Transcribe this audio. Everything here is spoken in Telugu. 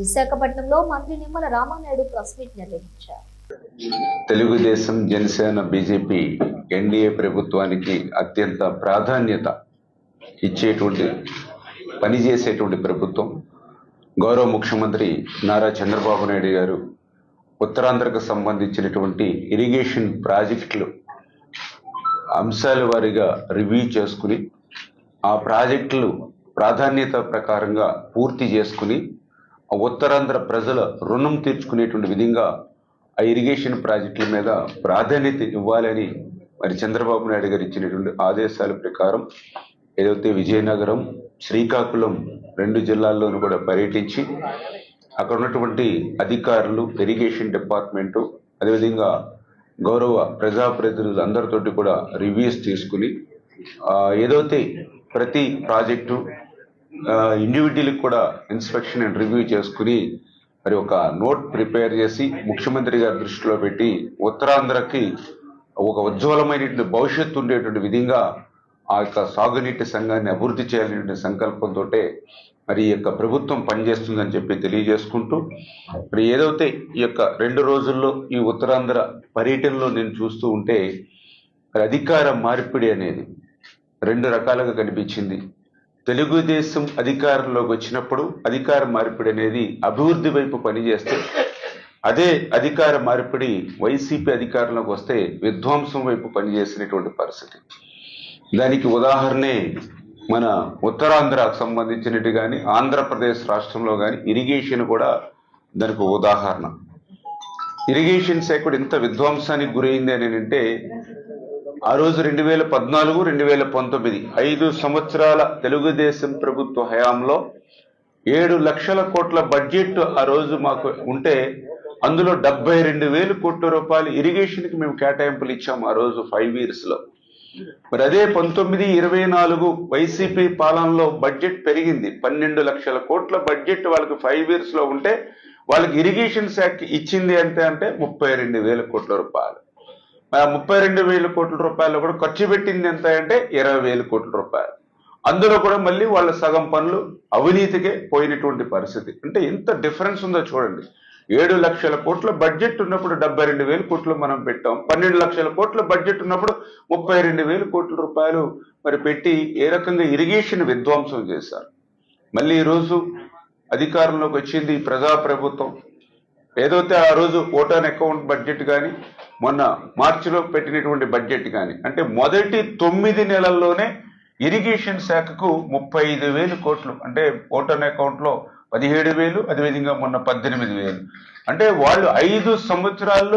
విశాఖపట్నంలో మంత్రి నిమ్మల రామానాయుడు ప్రెస్ మీట్ నిర్వహించారు. తెలుగుదేశం, జనసేన, బీజేపీ ఎన్డీఏ ప్రభుత్వానికి అత్యంత ప్రాధాన్యత ఇచ్చేటువంటి పనిచేసేటువంటి ప్రభుత్వం. గౌరవ ముఖ్యమంత్రి నారా చంద్రబాబు నాయుడు గారు ఉత్తరాంధ్రకు సంబంధించినటువంటి ఇరిగేషన్ ప్రాజెక్టులు అంశాల వారీగా రివ్యూ చేసుకుని ఆ ప్రాజెక్టులు ప్రాధాన్యత ప్రకారంగా పూర్తి చేసుకుని ఉత్తరాంధ్ర ప్రజల రుణం తీర్చుకునేటువంటి విధంగా ఆ ఇరిగేషన్ ప్రాజెక్టుల మీద ప్రాధాన్యత ఇవ్వాలని మరి చంద్రబాబు నాయుడు గారు ఇచ్చినటువంటి ఆదేశాల ప్రకారం ఏదైతే విజయనగరం, శ్రీకాకుళం రెండు జిల్లాల్లోనూ కూడా పర్యటించి అక్కడ ఉన్నటువంటి అధికారులు, ఇరిగేషన్ డిపార్ట్మెంటు, అదేవిధంగా గౌరవ ప్రజాప్రతినిధులు అందరితోటి కూడా రివ్యూస్ తీసుకుని ఏదైతే ప్రతి ప్రాజెక్టు ఇండివిజువల్కి కూడా ఇన్స్పెక్షన్ అండ్ రివ్యూ చేసుకుని మరి ఒక నోట్ ప్రిపేర్ చేసి ముఖ్యమంత్రి గారి దృష్టిలో పెట్టి ఉత్తరాంధ్రకి ఒక ఉజ్వలమైనటువంటి భవిష్యత్తు ఉండేటువంటి విధంగా ఆ యొక్క సాగునీటి సంఘాన్ని అభివృద్ధి చేయాలనే సంకల్పంతో మరి ఈ యొక్క ప్రభుత్వం పనిచేస్తుందని చెప్పి తెలియజేసుకుంటూ మరి ఏదైతే ఈ యొక్క 2 రోజుల్లో ఈ ఉత్తరాంధ్ర పర్యటనలో నేను చూస్తూ ఉంటే మరి అధికార మార్పిడి అనేది 2 రకాలుగా కనిపించింది. తెలుగుదేశం అధికారంలోకి వచ్చినప్పుడు అధికార మార్పిడి అనేది అభివృద్ధి వైపు పనిచేస్తే, అదే అధికార మార్పిడి వైసీపీ అధికారంలోకి వస్తే విధ్వంసం వైపు పనిచేసినటువంటి పరిస్థితి. దానికి ఉదాహరణే మన ఉత్తరాంధ్రకు సంబంధించినట్టు కానీ ఆంధ్రప్రదేశ్ రాష్ట్రంలో కానీ ఇరిగేషన్ కూడా దానికి ఉదాహరణ. ఇరిగేషన్ శాఖ ఇంత విధ్వంసానికి గురైంది అని అంటే ఆ రోజు 2014, 2019 5 సంవత్సరాల తెలుగుదేశం ప్రభుత్వ హయాంలో 7 లక్షల కోట్ల బడ్జెట్ ఆ రోజు మాకు ఉంటే అందులో 72,000 కోట్ల రూపాయలు ఇరిగేషన్కి మేము కేటాయింపులు ఇచ్చాము ఆ రోజు 5 yearsలో. మరి అదే 19-24 వైసీపీ పాలనలో బడ్జెట్ పెరిగింది. 12 లక్షల కోట్ల బడ్జెట్ వాళ్ళకి 5 yearsలో ఉంటే వాళ్ళకి ఇరిగేషన్ శాఖ ఇచ్చింది అంటే 32,000 కోట్ల రూపాయలు. 32,000 కోట్ల రూపాయలు కూడా ఖర్చు పెట్టింది ఎంత అంటే 20,000 కోట్ల రూపాయలు. అందులో కూడా మళ్ళీ వాళ్ళ సగం పనులు అవినీతికే పోయినటువంటి పరిస్థితి. అంటే ఎంత డిఫరెన్స్ ఉందో చూడండి. 7 లక్షల కోట్ల బడ్జెట్ ఉన్నప్పుడు 72,000 కోట్లు మనం పెట్టాం. 12 లక్షల కోట్ల బడ్జెట్ ఉన్నప్పుడు 32,000 కోట్ల రూపాయలు మరి పెట్టి ఏ రకంగా ఇరిగేషన్ విధ్వంసం చేశారు. మళ్ళీ ఈరోజు అధికారంలోకి వచ్చింది ప్రజాప్రభుత్వం. ఏదైతే ఆ రోజు ఓటాన్ అకౌంట్ బడ్జెట్ కానీ మొన్న మార్చిలో పెట్టినటువంటి బడ్జెట్ కానీ అంటే మొదటి 9 నెలల్లోనే ఇరిగేషన్ శాఖకు 35,000 కోట్లు, అంటే ఓటాన్ అకౌంట్లో 17,000, అదేవిధంగా మొన్న 18,000. అంటే వాళ్ళు 5 సంవత్సరాల్లో